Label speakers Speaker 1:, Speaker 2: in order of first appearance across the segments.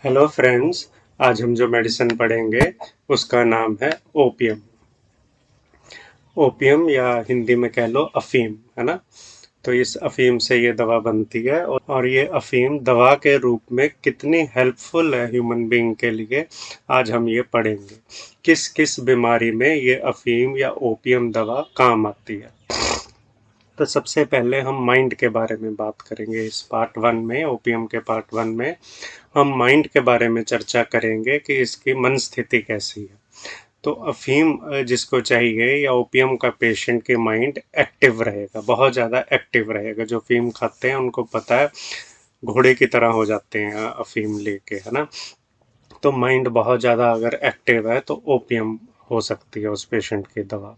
Speaker 1: Hello friends. आज हम जो मेडिसिन पढ़ेंगे उसका नाम है ओपियम। ओपियम या हिंदी में कह लो अफीम, है ना। तो इस अफीम से ये दवा बनती है और ये अफीम दवा के रूप में कितनी हेल्पफुल है ह्यूमन बीइंग के लिए, आज हम ये पढ़ेंगे। किस किस बीमारी में ये अफीम या ओपियम दवा काम आती है। तो सबसे पहले हम माइंड के बारे में बात करेंगे। इस पार्ट वन में, ओपियम के पार्ट वन में हम माइंड के बारे में चर्चा करेंगे कि इसकी मन स्थिति कैसी है। तो अफीम जिसको चाहिए या ओपियम का पेशेंट के माइंड एक्टिव रहेगा, बहुत ज़्यादा एक्टिव रहेगा। जो अफीम खाते हैं उनको पता है, घोड़े की तरह हो जाते हैं अफीम लेके, है ना। तो माइंड बहुत ज़्यादा अगर एक्टिव है तो ओपियम हो सकती है उस पेशेंट की दवा।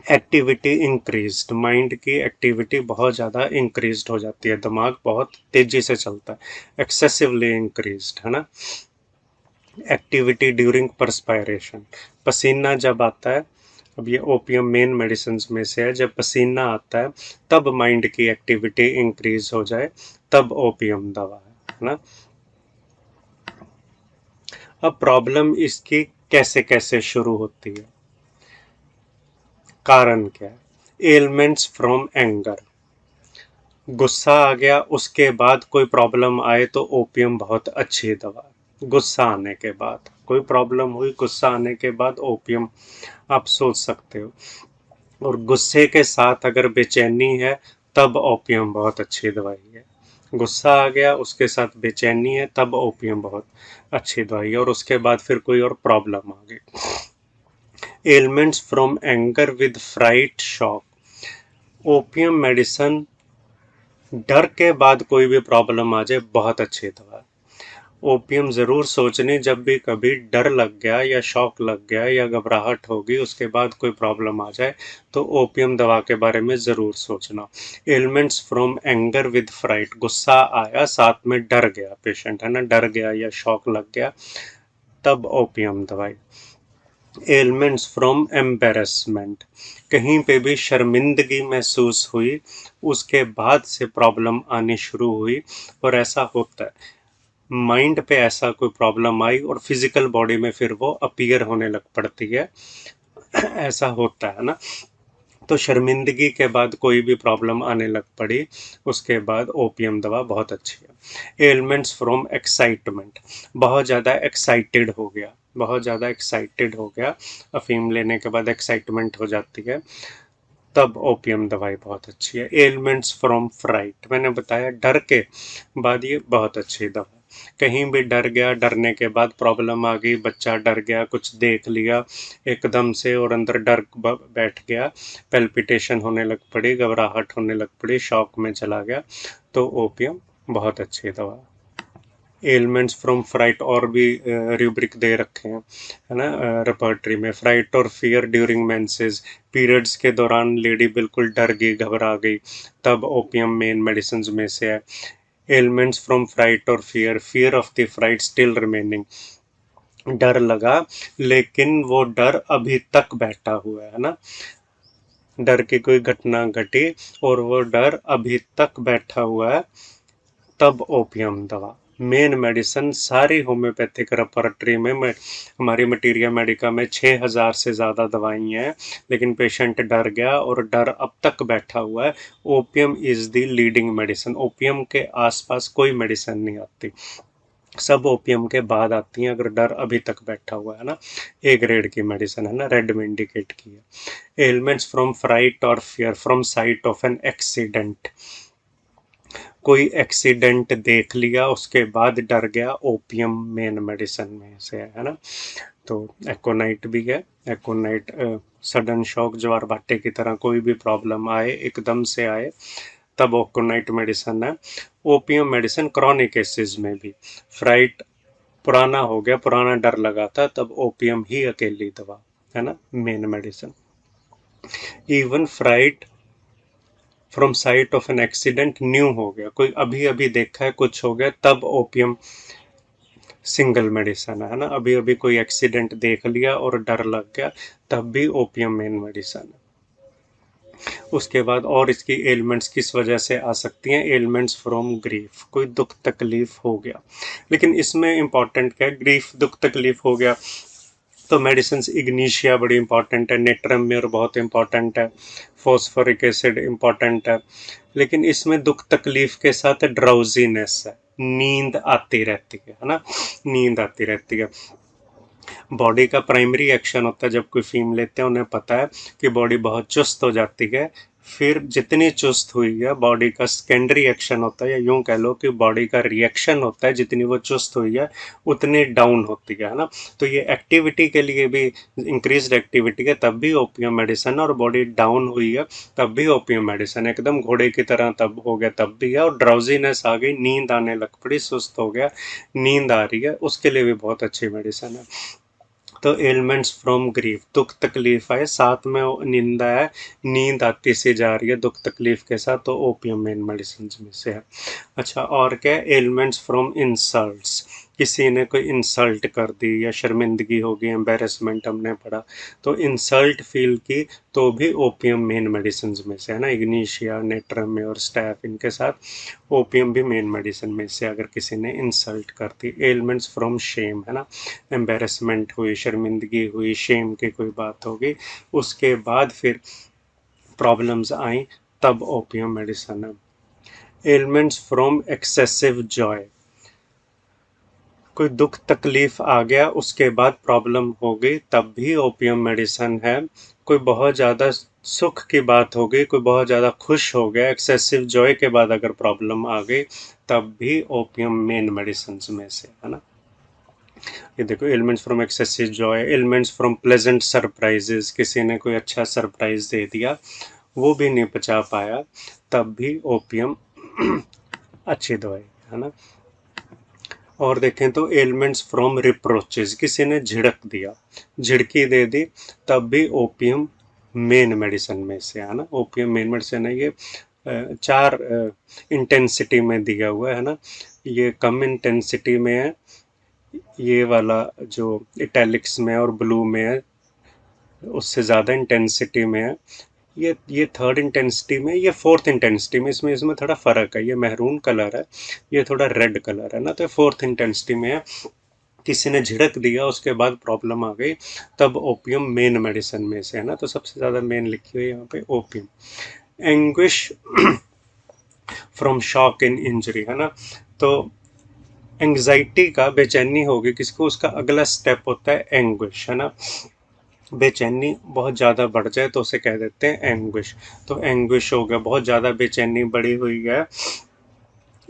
Speaker 1: एक्टिविटी इंक्रीज्ड, माइंड की एक्टिविटी बहुत ज़्यादा इंक्रीज्ड हो जाती है, दिमाग बहुत तेज़ी से चलता है, एक्सेसिवली इंक्रीज्ड, है ना। एक्टिविटी ड्यूरिंग परस्पायरेशन, पसीना जब आता है, अब ये ओपियम मेन मेडिसिन में से है, जब पसीना आता है तब माइंड की एक्टिविटी इंक्रीज हो जाए तब ओपियम दवा है ना। अब प्रॉब्लम इसकी कैसे कैसे शुरू होती है, कारण क्या है। एलिमेंट्स फ्रॉम एंगर, गुस्सा आ गया उसके बाद कोई प्रॉब्लम आए तो ओपियम बहुत अच्छी दवा है। गुस्सा आने के बाद कोई प्रॉब्लम हुई, गुस्सा आने के बाद ओपियम आप सोच सकते हो। और गुस्से के साथ अगर बेचैनी है तब ओपियम बहुत अच्छी दवाई है। गुस्सा आ गया उसके साथ बेचैनी है तब ओपियम बहुत अच्छी दवाई है। और उसके बाद फिर कोई और प्रॉब्लम आ गई। Elements from anger with fright shock, opium medicine डर के बाद कोई भी प्रॉब्लम आ जाए बहुत अच्छी दवा है। ओपियम ज़रूर सोचनी, जब भी कभी डर लग गया या शॉक लग गया या घबराहट होगी उसके बाद कोई प्रॉब्लम आ जाए तो ओपियम दवा के बारे में ज़रूर सोचना। Elements from anger with fright, गुस्सा आया साथ में डर गया पेशेंट, है ना, डर गया या शॉक लग गया तब ओपियम दवाई। एलिमेंट्स फ्रॉम एम्बेरसमेंट, कहीं पे भी शर्मिंदगी महसूस हुई उसके बाद से प्रॉब्लम आनी शुरू हुई। और ऐसा होता है, माइंड पे ऐसा कोई प्रॉब्लम आई और फिजिकल बॉडी में फिर वो अपीयर होने लग पड़ती है, ऐसा होता है ना। तो शर्मिंदगी के बाद कोई भी प्रॉब्लम आने लग पड़ी उसके बाद ओपियम दवा बहुत अच्छी है। एलिमेंट्स फ्रॉम एक्साइटमेंट, बहुत ज़्यादा एक्साइटेड हो गया, बहुत ज़्यादा एक्साइटेड हो गया, अफीम लेने के बाद एक्साइटमेंट हो जाती है तब ओपियम दवाई बहुत अच्छी है। एलिमेंट्स फ्रॉम फ्राइट, मैंने बताया डर के बाद ये बहुत अच्छी दवा। कहीं भी डर गया, डरने के बाद प्रॉब्लम आ गई, बच्चा डर गया, कुछ देख लिया एकदम से और अंदर डर बैठ गया, पेल्पिटेशन होने लग पड़ी, घबराहट होने लग पड़ी, शॉक में चला गया, तो ओपियम बहुत अच्छी दवा। एलिमेंट्स फ्रॉम फ्राइट और भी रूब्रिक दे रखे हैं, है ना, रेपर्टरी में। फ्राइट और फियर ड्यूरिंग मेंसेस, पीरियड्स के दौरान लेडी बिल्कुल डर गई, घबरा गई, तब ओपियम मेन मेडिसिन में से है। एलिमेंट्स फ्रॉम फ्राइट और fear, fear of the fright still remaining, डर लगा लेकिन वो डर अभी तक बैठा हुआ है ना, डर की कोई घटना घटी और वो डर अभी तक बैठा हुआ है तब ओपियम दवा। मेन मेडिसिन सारी होम्योपैथिक रेपर्टरी में हमारी मटीरिया मेडिका में 6000 से ज़्यादा दवाई हैं, लेकिन पेशेंट डर गया और डर अब तक बैठा हुआ है। Opium is the leading medicine, opium के आसपास कोई मेडिसिन नहीं आती, सब ओपियम के बाद आती हैं अगर डर अभी तक बैठा हुआ है ना। ए ग्रेड की मेडिसिन है ना, रेड में इंडिकेट की है। एलिमेंट्स फ्रॉम फ्राइट और fear from sight of an accident, कोई एक्सीडेंट देख लिया उसके बाद डर गया, ओपियम मेन मेडिसिन में से है ना। तो एकोनाइट भी है, एकोनाइट सडन शॉक, ज्वार भाटे की तरह कोई भी प्रॉब्लम आए एकदम से आए तब ओकोनाइट मेडिसिन है। ओपियम मेडिसिन क्रॉनिक केसेस में भी, फ्राइट पुराना हो गया, पुराना डर लगा था, तब ओपियम ही अकेली दवा है ना, main medicine. Even fright from sight of an accident, न्यू हो गया, कोई अभी अभी देखा है कुछ हो गया, तब ओपियम सिंगल मेडिसिन है ना। अभी अभी कोई एक्सीडेंट देख लिया और डर लग गया तब भी ओपियम मेन मेडिसिन है। उसके बाद और इसकी एलिमेंट्स किस वजह से आ सकती हैं, एलिमेंट्स फ्रॉम ग्रीफ, कोई दुख तकलीफ हो गया। लेकिन इसमें इंपॉर्टेंट क्या है, ग्रीफ दुख तकलीफ हो गया तो मेडिसिन इग्नीशिया बड़ी इंपॉर्टेंट है, नेट्रम बहुत इंपॉर्टेंट है, फॉस्फोरिक एसिड इंपॉर्टेंट है। लेकिन इसमें दुख तकलीफ के साथ ड्राउजीनेस है, नींद आती रहती है ना, नींद आती रहती है। बॉडी का प्राइमरी एक्शन होता है जब कोई फीम लेते हैं, उन्हें पता है कि बॉडी बहुत चुस्त हो जाती है। फिर जितनी चुस्त हुई है बॉडी का सेकेंडरी एक्शन होता है, या यूं कह लो कि बॉडी का रिएक्शन होता है, जितनी वो चुस्त हुई है उतनी डाउन होती है ना। तो ये एक्टिविटी के लिए भी, इंक्रीज एक्टिविटी है तब भी ओपियम मेडिसिन, और बॉडी डाउन हुई है तब भी ओपियम मेडिसिन, एकदम घोड़े की तरह तब हो गया तब भी है। और ड्राउजीनेस आ गई, नींद आने लग पड़ी, सुस्त हो गया, नींद आ रही है, उसके लिए भी बहुत अच्छी मेडिसिन है। तो एलिमेंट्स फ्रॉम ग्रीफ, दुख तकलीफ है, साथ में निंदा है, नींद आती सी जा रही है दुख तकलीफ के साथ, तो ओपियम मेन मेडिसिन में से है। अच्छा, और क्या है, एलिमेंट्स फ्रॉम इंसल्ट्स, किसी ने कोई इंसल्ट कर दी या शर्मिंदगी हो गई, एम्बेरसमेंट हमने पढ़ा, तो इंसल्ट फील की तो भी ओपियम मेन मेडिसिन में से है ना। इग्नीशिया, नेट्रम और स्टैफ, इनके साथ ओपियम भी मेन मेडिसिन में से, अगर किसी ने इंसल्ट कर दी। एलिमेंट्स फ्रॉम शेम है ना, एम्बेरसमेंट हुई, शर्मिंदगी हुई, शेम की कोई बात होगी, उसके बाद फिर प्रॉब्लम्स आई, तब ओपियम मेडिसिन है। एलिमेंट्स फ्रॉम एक्सेसिव जॉय, कोई दुख तकलीफ आ गया उसके बाद प्रॉब्लम हो गई तब भी ओपियम मेडिसिन है। कोई बहुत ज़्यादा सुख की बात हो गई, कोई बहुत ज़्यादा खुश हो गया, एक्सेसिव जॉय के बाद अगर प्रॉब्लम आ गई तब भी ओपियम मेन मेडिसिन में से है ना। ये देखो, elements from excessive Joy, elements from pleasant surprises, किसी ने कोई अच्छा सरप्राइज दे दिया वो भी नहीं पचा पाया तब भी ओपियम अच्छी दवाई है ना। और देखें तो एलिमेंट्स फ्रॉम रिप्रोचेज, किसी ने झिड़क दिया, झिड़की दे दी, तब भी ओपियम मेन मेडिसिन में से है ना। ओपियम मेन मेडिसिन है। ये चार इंटेंसिटी में दिया हुआ है ना। ये कम इंटेंसिटी में है, ये वाला जो इटैलिक्स में और ब्लू में है उससे ज़्यादा इंटेंसिटी में है, ये थर्ड इंटेंसिटी में, ये फोर्थ इंटेंसिटी में, इसमें थोड़ा फ़र्क है, ये मैरून कलर है, ये थोड़ा रेड कलर है ना, तो फोर्थ इंटेंसिटी में है। किसी ने झिड़क दिया उसके बाद प्रॉब्लम आ गई तब ओपियम मेन मेडिसिन में से है ना। तो सबसे ज़्यादा मेन लिखी हुई है यहाँ पे opium. Anguish from shock in injury है ना। तो एंग्जाइटी का, बेचैनी होगी किसको, उसका अगला स्टेप होता है एंग्विश है ना। बेचैनी बहुत ज़्यादा बढ़ जाए तो उसे कह देते हैं एंग्विश। तो एंग्विश हो गया, बहुत ज़्यादा बेचैनी बढ़ी हुई है,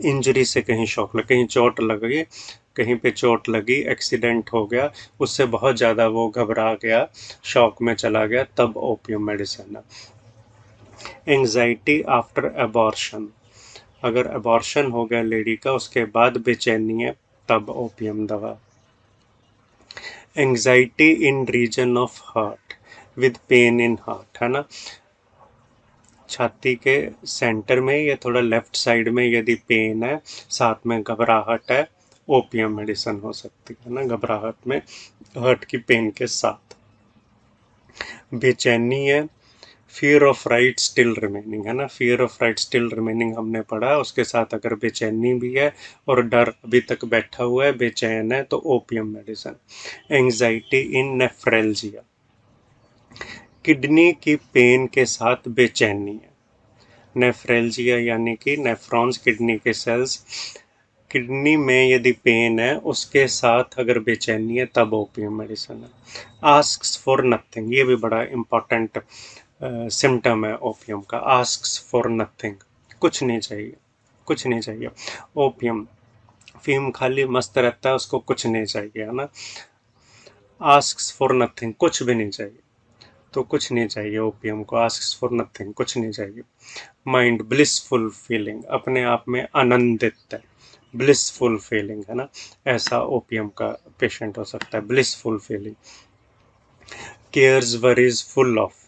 Speaker 1: इंजरी से कहीं शॉक लग, कहीं चोट लग गई, कहीं पे चोट लगी, एक्सीडेंट हो गया, उससे बहुत ज़्यादा वो घबरा गया, शॉक में चला गया, तब ओपियम मेडिसिन है। एंग्जाइटी आफ्टर अबॉर्शन, अगर अबॉर्शन हो गया लेडी का उसके बाद बेचैनी है तब ओपियम दवा। Anxiety in region of heart with pain in heart है ना, छाती के सेंटर में या थोड़ा लेफ्ट साइड में यदि पेन है, साथ में घबराहट है, ओपियम मेडिसिन हो सकती है ना, घबराहट में, हर्ट की पेन के साथ। बेचैनी है, fear of right still remaining है ना, fear of right still remaining हमने पढ़ा, उसके साथ अगर बेचैनी भी है और डर अभी तक बैठा हुआ है, बेचैन है, तो ओपियम मेडिसिन। एंग्जाइटी इन नेफ्रेल्जिया, किडनी की पेन के साथ बेचैनी है। नेफ्रेल्जिया यानी कि नेफ्रॉन्स, किडनी के सेल्स, किडनी में यदि पेन है उसके साथ अगर बेचैनी है तब ओपियम मेडिसिन है। आस्क्स फॉर नथिंग, ये भी बड़ा इंपॉर्टेंट सिम्टम है ओपियम का, आस्क्स फॉर नथिंग, कुछ नहीं चाहिए, कुछ नहीं चाहिए। ओपियम फीम खाली मस्त रहता है, उसको कुछ नहीं चाहिए है ना। आस्क्स फॉर नथिंग, कुछ भी नहीं चाहिए, तो कुछ नहीं चाहिए ओपियम को, आस्क्स फॉर नथिंग, कुछ नहीं चाहिए। माइंड ब्लिसफुल फीलिंग, अपने आप में आनंदित है, ब्लिसफुल फीलिंग है ना, ऐसा ओपियम का पेशेंट हो सकता है, blissful feeling. Cares worries full of,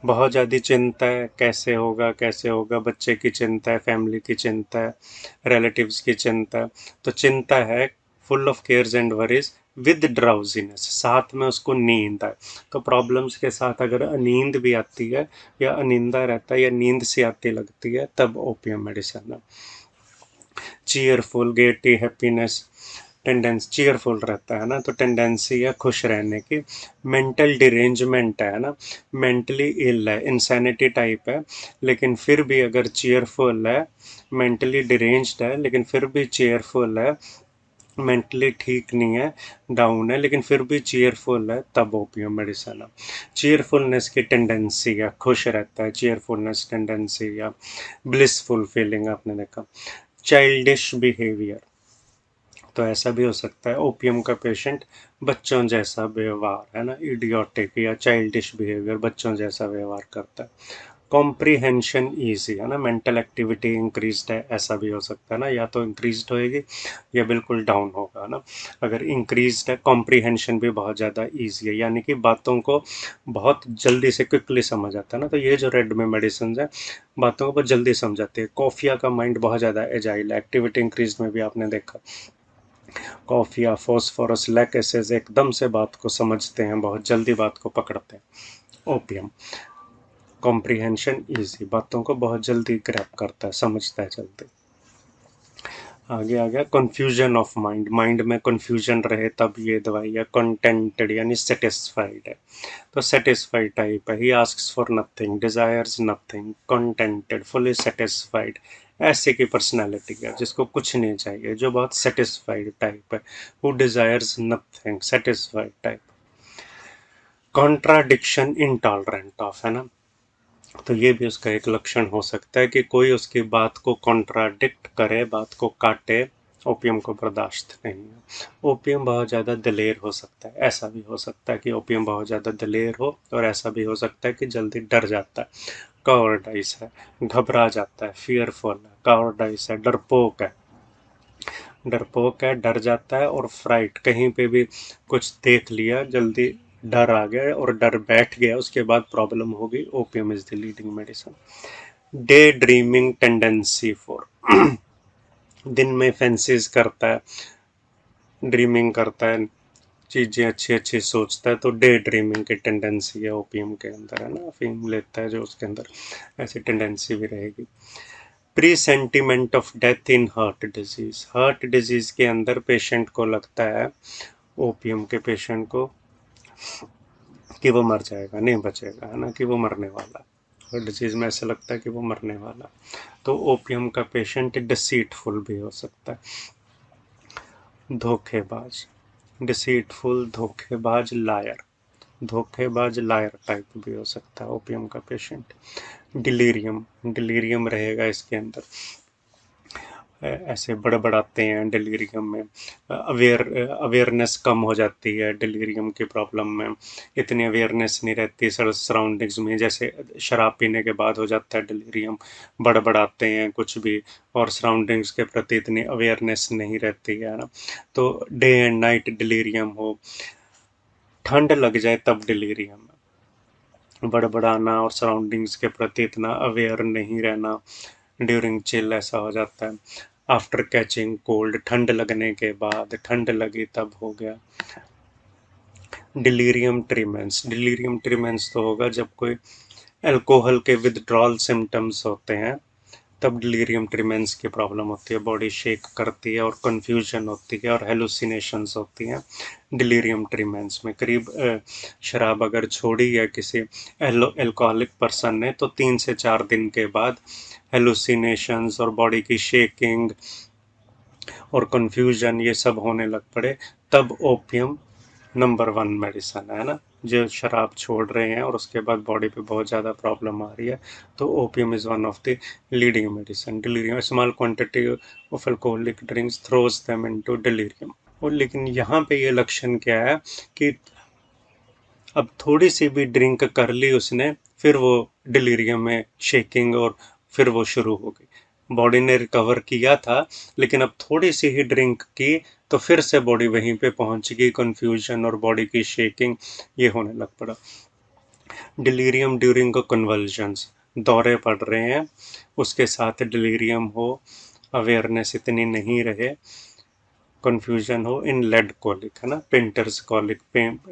Speaker 1: बहुत ज़्यादा चिंता है, कैसे होगा कैसे होगा, बच्चे की चिंता है, फैमिली की चिंता है, रिलेटिव्स की चिंता है, तो चिंता है, full of cares and worries, with drowsiness, साथ में उसको नींद आए। तो प्रॉब्लम्स के साथ अगर नींद भी आती है या अनिंदा रहता है या नींद सी आती लगती है, तब ओपियम मेडिसिन है। Cheerful, gaiety, happiness, tendency, cheerful रहता है ना, तो टेंडेंसी है खुश रहने की। मेंटल डिरेंजमेंट है ना, मेंटली इल है, इंसैनिटी टाइप है, लेकिन फिर भी अगर चीयरफुल है, मेंटली डिरेंज्ड है लेकिन फिर भी चीयरफुल है, मेंटली ठीक नहीं है, डाउन है लेकिन फिर भी चीयरफुल है, तब ओपियम मेडिसिन है। चीयरफुलनेस की टेंडेंसी या खुश रहता है, चीयरफुलनेस टेंडेंसी या ब्लिसफुल फीलिंग आपने देखा। चाइल्डिश बिहेवियर, तो ऐसा भी हो सकता है ओपियम का पेशेंट बच्चों जैसा व्यवहार है ना, इडियोटिक या चाइल्डिश बिहेवियर, बच्चों जैसा व्यवहार करता है। कॉम्प्रीहेंशन ईजी है ना, मेंटल एक्टिविटी इंक्रीज्ड है, ऐसा भी हो सकता है ना, या तो इंक्रीज्ड होएगी या बिल्कुल डाउन होगा ना। अगर इंक्रीज्ड है, कॉम्प्रीहेंशन भी बहुत ज़्यादा ईजी है, यानी कि बातों को बहुत जल्दी से क्विकली समझ आता है ना। तो ये जो रेड में मेडिसिन है बातों को बहुत जल्दी समझाती है। कॉफिया का माइंड बहुत ज़्यादा एजाइल है, एक्टिविटी इंक्रीज में भी आपने देखा। कॉफिया, फॉस्फोरस, लैकेसेस एकदम से बात को समझते हैं, बहुत जल्दी बात को पकड़ते हैं। ओपियम कॉम्प्रीहेंशन ईजी, बातों को बहुत जल्दी ग्रैब करता है, समझता है जल्दी। आगे आ गया कन्फ्यूजन ऑफ माइंड, माइंड में कन्फ्यूजन रहे तब ये दवाई है। कंटेंटेड यानी सेटिस्फाइड है, तो सेटिस्फाइड टाइप है। ही asks for nothing, desires nothing, contented, fully satisfied, ऐसे की पर्सनालिटी है जिसको कुछ नहीं चाहिए, जो बहुत सेटिस्फाइड टाइप है। Who desires nothing, satisfied type. Contradiction intolerant of है ना, तो ये भी उसका एक लक्षण हो सकता है कि कोई उसकी बात को कॉन्ट्राडिक्ट करे, बात को काटे, ओपियम को बर्दाश्त नहीं है। ओपियम बहुत ज़्यादा दिलेर हो सकता है, ऐसा भी हो सकता है कि ओपियम बहुत ज़्यादा दिलेर हो, और ऐसा भी हो सकता है कि जल्दी डर जाता है, कावर्डाइस है, घबरा जाता है, फियरफुल है, कावर्डाइस है, डरपोक है, डरपोक है, डर जाता है, और फ्राइट, कहीं पे भी कुछ देख लिया जल्दी डर आ गया और डर बैठ गया, उसके बाद प्रॉब्लम होगी। Opium is the leading medicine. Day dreaming tendency for, दिन में फैंसीज करता है, ड्रीमिंग करता है, चीज़ें अच्छी अच्छी सोचता है, तो डे ड्रीमिंग की टेंडेंसी है ओपियम के अंदर है ना, अफीम लेता है जो उसके अंदर ऐसी टेंडेंसी भी रहेगी। Pre sentiment of death in heart disease, heart disease के अंदर पेशेंट को लगता है, ओपियम के पेशेंट को, कि वो मर जाएगा, नहीं बचेगा, है ना, कि वो मरने वाला, हार्ट डिजीज में ऐसा लगता है कि वो मरने वाला। तो ओपियम का पेशेंट डिसीटफुल भी हो सकता है, धोखेबाज, डिसीटफुल, धोखेबाज, लायर, धोखेबाज लायर टाइप भी हो सकता है ओपियम का पेशेंट। डिलीरियम, डिलीरियम रहेगा इसके अंदर, ऐसे बड़बड़ाते हैं डिलीरियम में, अवेयरनेस कम हो जाती है डिलीरियम की प्रॉब्लम में, इतनी अवेयरनेस नहीं रहती सराउंडिंग्स में, जैसे शराब पीने के बाद हो जाता है डिलीरियम, बड़बड़ाते हैं कुछ भी, और सराउंडिंग्स के प्रति इतनी अवेयरनेस नहीं रहती है ना। तो डे एंड नाइट डिलीरियम हो, ठंड लग जाए तब डिलीरियम, बड़बड़ाना और सराउंडिंग्स के प्रति इतना अवेयर नहीं रहना, ड्यूरिंग चिल ऐसा हो जाता है। आफ्टर कैचिंग कोल्ड, ठंड लगने के बाद, ठंड लगी तब हो गया। डिलीरियम ट्रीमेंस, डिलीरियम ट्रीमेंस तो होगा जब कोई अल्कोहल के विदड्रॉल सिम्टम्स होते हैं, तब डिलीरियम ट्रीमेंस की प्रॉब्लम होती है, बॉडी शेक करती है और कन्फ्यूजन होती है और हेलुसिनेशंस होती हैं डिलीरियम ट्रीमेंस में। करीब शराब अगर छोड़ी है किसी एल्कोहलिक पर्सन ने, तो 3 से 4 दिन के बाद हेलुसिनेशंस और बॉडी की शेकिंग और कन्फ्यूजन ये सब होने लग पड़े, तब ओपियम नंबर 1 मेडिसन है ना। जो शराब छोड़ रहे हैं और उसके बाद बॉडी पे बहुत ज़्यादा प्रॉब्लम आ रही है, तो opium is one of the leading medicine. Delirium, small quantity of alcoholic drinks throws them into delirium. और लेकिन यहाँ पे ये लक्षण क्या है कि अब थोड़ी सी भी ड्रिंक कर ली उसने, फिर वो डिलीरियम में शेकिंग, और फिर वो शुरू हो गई। बॉडी ने रिकवर किया था, लेकिन अब थोड़ी सी ही ड्रिंक की तो फिर से बॉडी वहीं पे पहुंच गई, कंफ्यूजन और बॉडी की शेकिंग ये होने लग पड़ा। डिलीरियम ड्यूरिंग कन्वल्जन्स, दौरे पड़ रहे हैं उसके साथ डिलीरियम हो, अवेयरनेस इतनी नहीं रहे, कन्फ्यूजन हो इन लेड कोलिक, है ना, पेंटर्स कोलिक,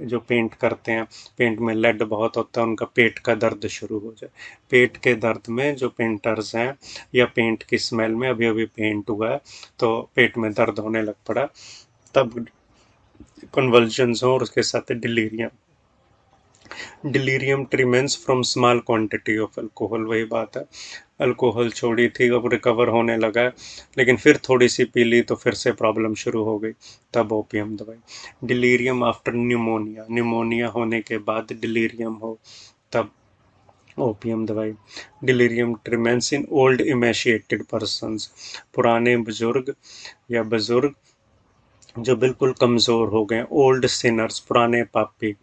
Speaker 1: जो पेंट करते हैं, पेंट में लेड बहुत होता है, उनका पेट का दर्द शुरू हो जाए। पेट के दर्द में जो पेंटर्स हैं, या पेंट की स्मेल में, अभी अभी पेंट हुआ है तो पेट में दर्द होने लग पड़ा, तब कन्वल्जन्स हो और उसके साथ delirium. Delirium tremens from small quantity of alcohol, वही बात है, अल्कोहल छोड़ी थी, अब रिकवर होने लगा है, लेकिन फिर थोड़ी सी पी ली तो फिर से प्रॉब्लम शुरू हो गई, तब ओपियम दवाई। डिलीरियम आफ्टर न्यूमोनिया, न्यूमोनिया होने के बाद डिलीरियम हो, तब ओपियम दवाई। डिलीरियम ट्रीमेंस इन ओल्ड इमेशिएटेड पर्सन्स, पुराने बुजुर्ग या बुजुर्ग जो बिल्कुल कमज़ोर हो गए, ओल्ड सिनर्स, पुराने पापी,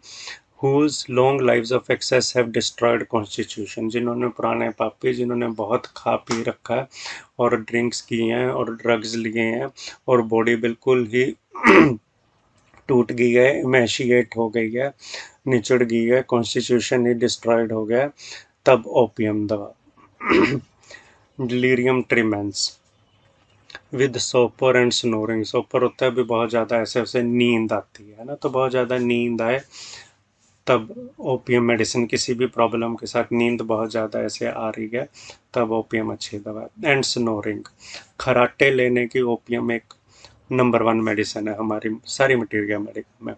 Speaker 1: whose long lives of excess have destroyed constitution, जिन्होंने, पुराने पापी जिन्होंने बहुत खा पी रखा है और ड्रिंक्स किए हैं और ड्रग्स लिए हैं और बॉडी बिल्कुल ही टूट गई है, इमेशिएट हो गई है, निचड़ गई है, कॉन्स्टिट्यूशन ही डिस्ट्रॉयड हो गया, तब ओपियम दवा। Delirium ट्रीमेंस with Sopore and snoring, सोपर होता है भी बहुत ज़्यादा, ऐसे ऐसे नींद आती है ना, तो बहुत ज़्यादा नींद आए तब ओपियम मेडिसिन। किसी भी प्रॉब्लम के साथ नींद बहुत ज़्यादा ऐसे आ रही है तब ओपियम अच्छी दवा है। एंड स्नोरिंग, खराटे लेने की ओपियम एक नंबर 1 मेडिसिन है हमारी सारी मटीरियल मेडिकल में,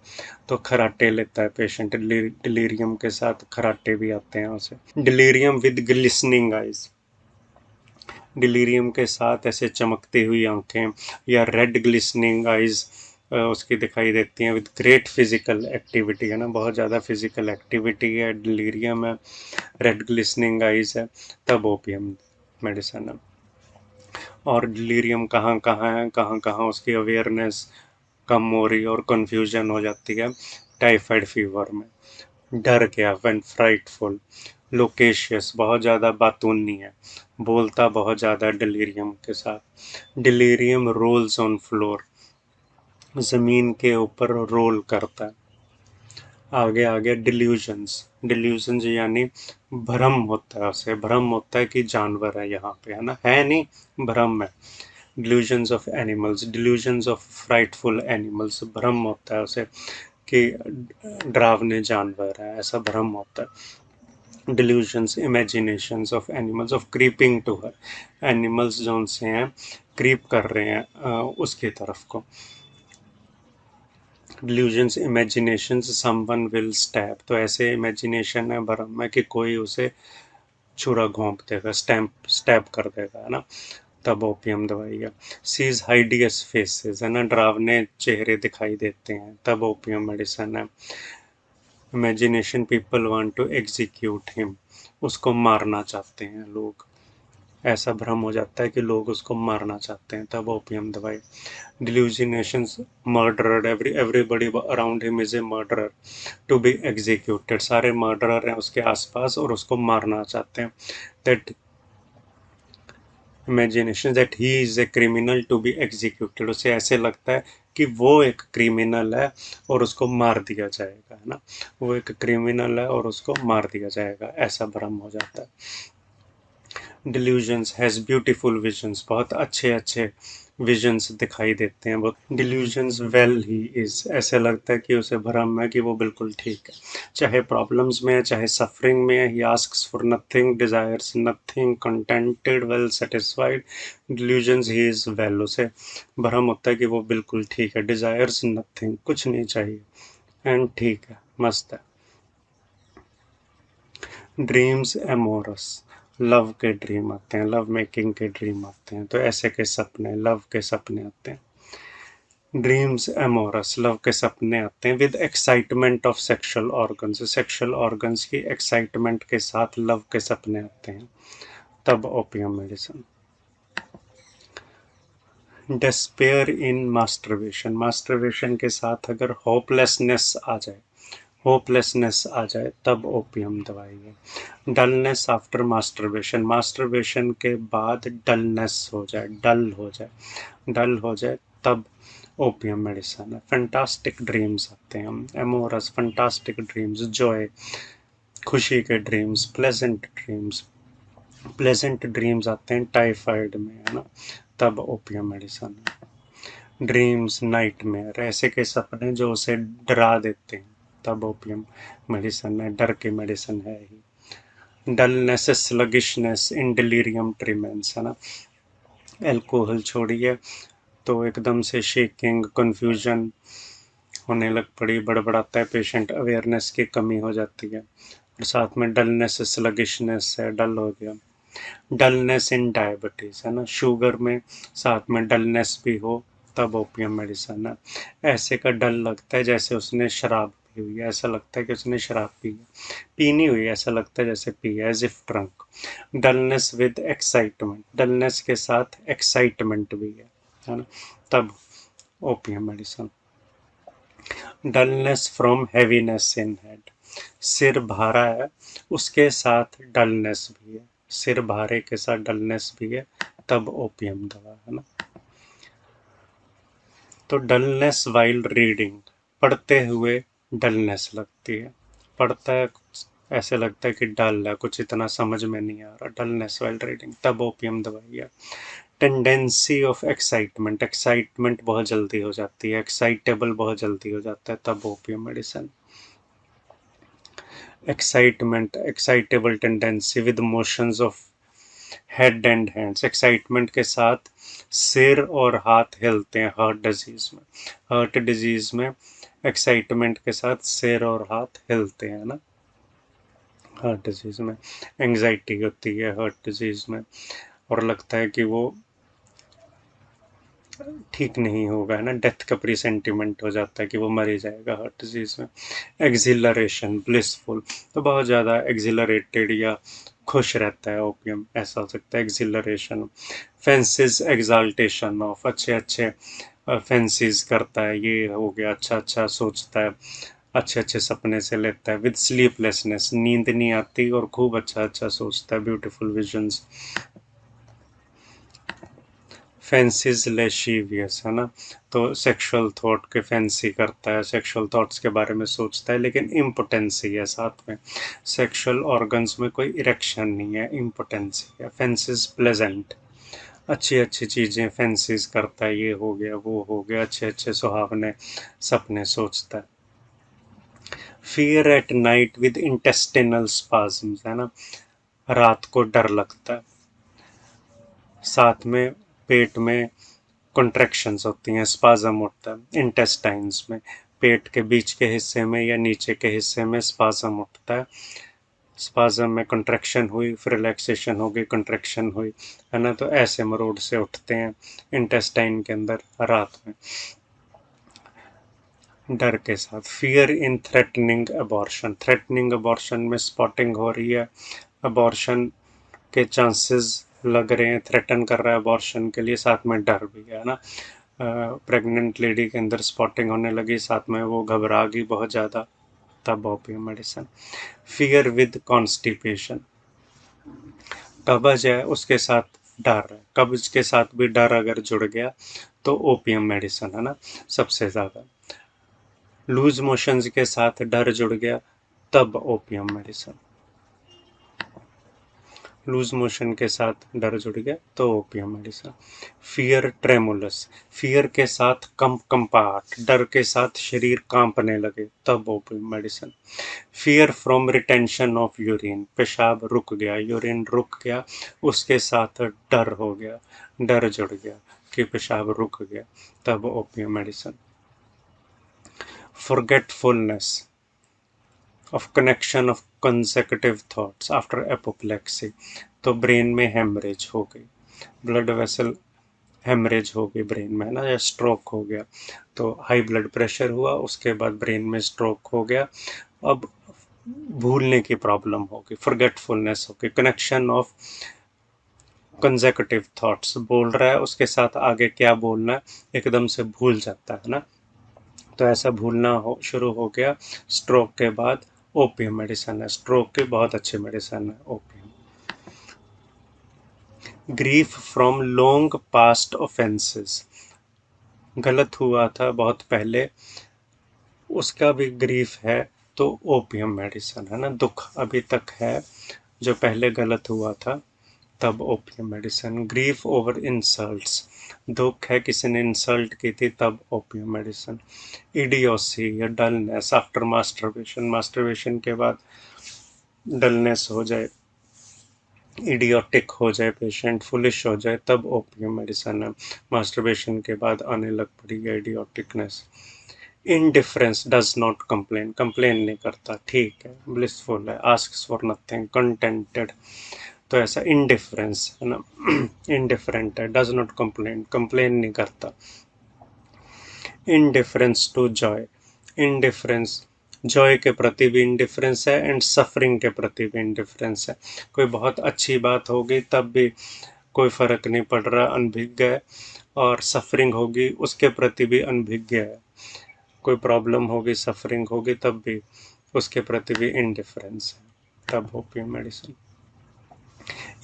Speaker 1: तो खराटे लेता है पेशेंट, डिलीरियम के साथ खराटे भी आते हैं उसे। Delirium with glistening eyes, delirium के साथ ऐसे चमकती हुई आंखें या रेड ग्लिसनिंग आइज उसकी दिखाई देती हैं, विद ग्रेट फिजिकल एक्टिविटी, है ना, बहुत ज़्यादा फिजिकल एक्टिविटी है, डिलीरियम है, रेड ग्लिसनिंग आइज है, तब ओपियम मेडिसिन है। और डिलीरियम कहाँ कहाँ है, कहाँ कहाँ उसकी अवेयरनेस कम हो रही है और कन्फ्यूजन हो जाती है, टाइफाइड फीवर में। डर गया, व्हेन फ्राइटफुल, लोकेशियस, बहुत ज़्यादा बातूनी है, बोलता बहुत ज़्यादा डिलीरियम के साथ। डिलीरियम रोल्स ऑन फ्लोर, ज़मीन के ऊपर रोल करता है। आगे आगे डिल्यूजन्स, डिल्यूजन्स यानी भ्रम होता है, उसे भ्रम होता है कि जानवर है यहाँ पे, है ना, है नहीं, भ्रम है। Delusions of animals, delusions of frightful animals, भ्रम होता है उसे कि डरावने जानवर है, ऐसा भ्रम होता है। Delusions, imaginations of animals, of creeping to her, animals जो उनसे हैं क्रीप कर रहे हैं उसकी तरफ को। Delusions, imaginations someone will stab, तो ऐसे इमेजिनेशन है भरम में कि कोई उसे छुरा घोंप देगा, स्टैब कर देगा, है ना, तब ओपियम दवाई है। सीज हाइडियस फेसेस, है ना, डरावने चेहरे दिखाई देते हैं, तब ओपियम मेडिसिन है। Imagination, people want to execute him, उसको मारना चाहते हैं लोग, ऐसा भ्रम हो जाता है कि लोग उसको मारना चाहते हैं, तब ओपियम दवाई। Delusions, murderer, everybody around him is a murderer to be executed, सारे मर्डरर हैं उसके आसपास और उसको मारना चाहते हैं। That imagination that he is a criminal to be executed, उसे ऐसे लगता है कि वो एक क्रिमिनल है और उसको मार दिया जाएगा, है ना, वो एक क्रिमिनल है और उसको मार दिया जाएगा, ऐसा भ्रम हो जाता है। डिल्यूजन्स हैज़ ब्यूटीफुल विजन्स, बहुत अच्छे अच्छे विजन्स दिखाई देते हैं वो। डिल्यूजन्स वेल ही इज, ऐसे लगता है कि उसे भ्रम है कि वो बिल्कुल ठीक है, चाहे प्रॉब्लम्स में है चाहे सफरिंग में है। ही asks for nothing, desires nothing, contented, well satisfied. Delusions he is well, उसे भ्रम होता है कि वो बिल्कुल ठीक है, डिजायर्स नथिंग, कुछ नहीं चाहिए, एंड ठीक है, मस्त है। ड्रीम्स एमोरस, लव के ड्रीम आते हैं, लव मेकिंग के ड्रीम आते हैं, तो ऐसे के सपने, लव के सपने आते हैं। ड्रीम्स एमोरस, लव के सपने आते हैं, with excitement of sexual organs, sexual organs की एक्साइटमेंट के साथ लव के सपने आते हैं, तब ओपियम मेडिसिन। डिस्पेयर इन मास्टरबेशन, मास्टरबेशन के साथ अगर होपलेसनेस आ जाए, होपलेसनेस आ जाए, तब ओपियम दवाई है। डलनेस आफ्टर मास्टरबेशन, मास्टरबेशन के बाद डलनेस हो जाए, डल हो जाए, डल हो जाए, तब ओपियम मेडिसिन है। फैंटास्टिक ड्रीम्स आते हैं, एमोरस, फैंटास्टिक ड्रीम्स, जॉय, खुशी के dreams, pleasant dreams, pleasant dreams आते हैं टाइफाइड में, है ना, तब ओपियम मेडिसिन है। ड्रीम्स, नाइटमेयर, ऐसे के सपने जो उसे डरा देते हैं, तब ओपियम मेडिसिन है, डर की मेडिसिन है ही। डलनेस, स्लगिशनेस इन डिलीरियम ट्रीमेंस, है ना, एल्कोहल छोड़िए तो एकदम से शेकिंग, कन्फ्यूजन होने लग पड़ी, बड़बड़ाता है पेशेंट, अवेयरनेस की कमी हो जाती है, और साथ में डलनेस, स्लगिशनेस है, डल हो गया। डलनेस इन डायबिटीज़, है ना, शुगर में साथ में डलनेस भी हो तब ओपियम मेडिसिन है। ऐसे का डल लगता है जैसे उसने शराब पी हुई है, ऐसा लगता है कि उसने शराब पी है, पीनी हुई है, ऐसा लगता है जैसे पी है, as if drunk. Dullness with excitement, dullness के साथ एक्साइटमेंट भी है ना, तब opium medicine. Dullness from heaviness in head, सिर भारा है उसके साथ डलनेस भी है, सिर भारे के साथ डलनेस भी है, तब ओपियम दवा, है ना। तो डलनेस वाइल रीडिंग, पढ़ते हुए डलनेस लगती है, पढ़ता है ऐसे लगता है कि डल है, कुछ इतना समझ में नहीं आ रहा, डलनेस वाइल रीडिंग, तब ओपियम दवाई है। टेंडेंसी ऑफ एक्साइटमेंट, एक्साइटमेंट बहुत जल्दी हो जाती है, एक्साइटेबल बहुत जल्दी हो जाता है, तब opium medicine. Excitement, excitable tendency with motions of head and hands, excitement के साथ सिर और हाथ हिलते हैं हार्ट डिजीज में, हार्ट डिजीज में एक्साइटमेंट के साथ सिर और हाथ हिलते हैं ना, हार्ट डिजीज में एंग्जाइटी होती है हार्ट डिजीज में, और लगता है कि वो ठीक नहीं होगा, है ना, डेथ का प्रीसेंटिमेंट हो जाता है कि वो मर ही जाएगा हार्ट डिजीज में। एक्सिलरेशन, ब्लिसफुल, तो बहुत ज़्यादा एक्सिलरेटेड या खुश रहता है ओपियम, ऐसा हो सकता है एक्सिलरेशन। फेंसिस, एग्जाल्टेशन ऑफ, अच्छे अच्छे फैंसीज करता है, ये हो गया, अच्छा अच्छा सोचता है, अच्छे अच्छे सपने से लेता है। विद स्लीपलेसनेस, नींद नहीं आती और खूब अच्छा अच्छा सोचता है, ब्यूटीफुल विजन्स। फैंसीज लेशिवियस, है ना, तो सेक्सुअल थॉट के फैंसी करता है, सेक्सुअल थॉट्स के बारे में सोचता है, लेकिन इम्पोटेंसी है साथ में, सेक्सुअल ऑर्गन्स में कोई इरेक्शन नहीं है, इम्पोटेंसी है। फैंसीज प्लेजेंट, अच्छी अच्छी चीज़ें फैंसीज करता है, ये हो गया वो हो गया, अच्छे अच्छे सुहावने सपने सोचता है। Fear at night with intestinal spasms, है ना, रात को डर लगता है, साथ में पेट में कॉन्ट्रैक्शंस होती हैं, स्पाज्म होता है इंटेस्टाइन्स में, पेट के बीच के हिस्से में या नीचे के हिस्से में स्पाज्म उठता है, स्पाज्म में कॉन्ट्रैक्शन हुई, फिर रिलैक्सेशन हो गई, कॉन्ट्रैक्शन हुई, है ना, तो ऐसे मरोड़ से उठते हैं इंटेस्टाइन के अंदर रात में, डर के साथ। फियर इन थ्रेटनिंग अबॉर्शन, थ्रेटनिंग अबॉर्शन में स्पॉटिंग हो रही है, अबॉर्शन के चांसेस लग रहे हैं, थ्रेटन कर रहा है अबॉर्शन के लिए, साथ में डर भी है ना, प्रेग्नेंट लेडी के अंदर स्पॉटिंग होने लगी, साथ में वो घबरा गई बहुत ज़्यादा, तब opium medicine. Fear with constipation, कब्ज है उसके साथ डर है, कब्ज के साथ भी डर अगर जुड़ गया तो ओपियम मेडिसिन, है ना, सबसे ज़्यादा। लूज मोशंस के साथ डर जुड़ गया तब ओपियम मेडिसिन, लूज मोशन के साथ डर जुड़ गया तो opium medicine. Fear tremulous, fear के साथ कंपार्ट, डर के साथ शरीर कांपने लगे तब opium medicine. Fear from retention of urine, पेशाब रुक गया, यूरिन रुक गया, उसके साथ डर हो गया, डर जुड़ गया कि पेशाब रुक गया, तब opium medicine. Forgetfulness of connection of consecutive thoughts after apoplexy, तो ब्रेन में हेमरेज हो गई, ब्लड वेसल हेमरेज हो गई ब्रेन में, है ना, या स्ट्रोक हो गया, तो हाई ब्लड प्रेशर हुआ, उसके बाद ब्रेन में स्ट्रोक हो गया, अब भूलने की प्रॉब्लम होगी, फॉरगेटफुलनेस होगी, कनेक्शन ऑफ कंसेक्यूटिव थॉट्स, बोल रहा है उसके साथ आगे क्या बोलना है एकदम से भूल जाता है ना, तो ऐसा भूलना हो शुरू हो गया स्ट्रोक के बाद, ओपियम मेडिसिन है, स्ट्रोक की बहुत अच्छी मेडिसिन है opium. Grief from long past offences, गलत हुआ था बहुत पहले, उसका भी ग्रीफ है तो ओपियम मेडिसिन, है ना, दुख अभी तक है जो पहले गलत हुआ था तब opium medicine. Grief over insults, दुख है किसी ने इंसल्ट की थी, तब ओपियम मेडिसिन। इडियोसी या डलनेस आफ्टर मास्टरबेशन, मास्टरबेशन के बाद डलनेस हो जाए, इडियोटिक हो जाए पेशेंट, फुलिश हो जाए, तब ओपियम मेडिसिन है। मास्टरबेशन के बाद आने लग पड़ी है idioticness. Indifference, does not complain, complain नहीं करता, ठीक है, ब्लिसफुल है, आस्क्स फॉर नथिंग, कंटेंटेड। तो ऐसा इनडिफरेंस है ना, इनडिफरेंट है, डज नॉट कंप्लेन, कंप्लेन नहीं करता। Indifference to joy, indifference joy के प्रति भी इनडिफरेंस है एंड सफरिंग के प्रति भी इनडिफरेंस है। कोई बहुत अच्छी बात होगी तब भी कोई फर्क नहीं पड़ रहा, अनभिज्ञ है, और सफरिंग होगी उसके प्रति भी अनभिज्ञ है। कोई प्रॉब्लम होगी, सफरिंग होगी, तब भी उसके प्रति भी इनडिफरेंस है, तब ओपियम मेडिसिन।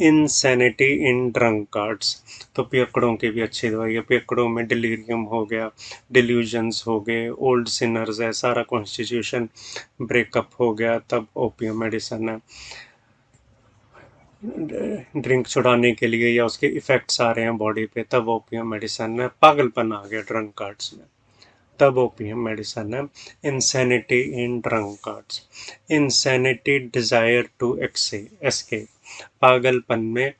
Speaker 1: इंसैनिटी इन ड्रंकार्ड्स, तो पियक्कड़ों की भी अच्छी दवाई है। पियक्कड़ों में डिलीरियम हो गया, डिल्यूजन्स हो गए, ओल्ड सिनर्स है, सारा कॉन्स्टिट्यूशन ब्रेकअप हो गया, तब ओपियम मेडिसिन है। ड्रिंक छुड़ाने के लिए या उसके इफेक्ट्स आ रहे हैं बॉडी पे, तब ओपियम मेडिसिन है। पागलपन आ गया ड्रंकार्ड्स में, तब ओपियम मेडिसिन है। Insanity in drunkards, insanity desire to escape, पागलपन में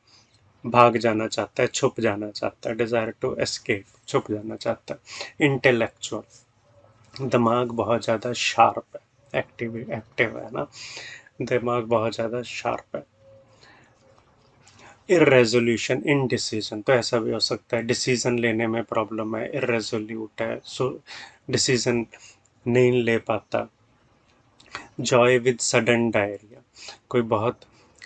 Speaker 1: भाग जाना चाहता है, छुप जाना चाहता है, डिजायर टू एस्केप, छुप जाना चाहता है। इंटेलेक्चुअल, दिमाग बहुत ज़्यादा शार्प है, एक्टिव है ना, दिमाग बहुत ज़्यादा शार्प है। इरेजोल्यूशन, इनडिसीजन, तो ऐसा भी हो सकता है डिसीजन लेने में प्रॉब्लम है, इरेजोल्यूट है, सो डिसीजन नहीं ले पाता। जॉय विद सडन डायरिया, कोई बहुत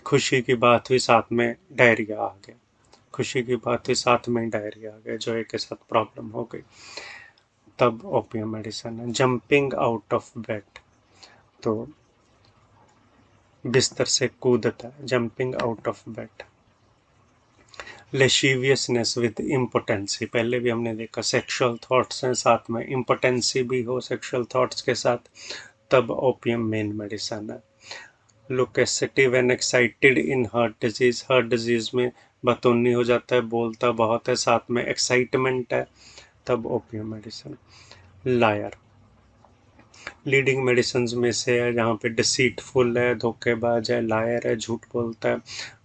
Speaker 1: खुशी की बात हुई साथ में डायरिया आ गया, खुशी की बात हुई साथ में डायरिया आ गया, जॉय के साथ प्रॉब्लम हो गई, तब ओपियम मेडिसिन है। जंपिंग आउट ऑफ बेड, तो बिस्तर से कूदता है, jumping out of bed. Lasciviousness with impotency, पहले भी हमने देखा सेक्सुअल थॉट्स हैं साथ में, इम्पोटेंसी भी हो सेक्सुअल थॉट्स के साथ, तब ओपियम मेन मेडिसिन है। Loquacity when excited in heart disease, heart disease में बतौनी हो जाता है, बोलता बहुत है, साथ में एक्साइटमेंट है, तब opium medicine. Liar, leading medicine में से है जहाँ पे डिसीटफुल है, धोखेबाज है, लायर है, झूठ बोलता है।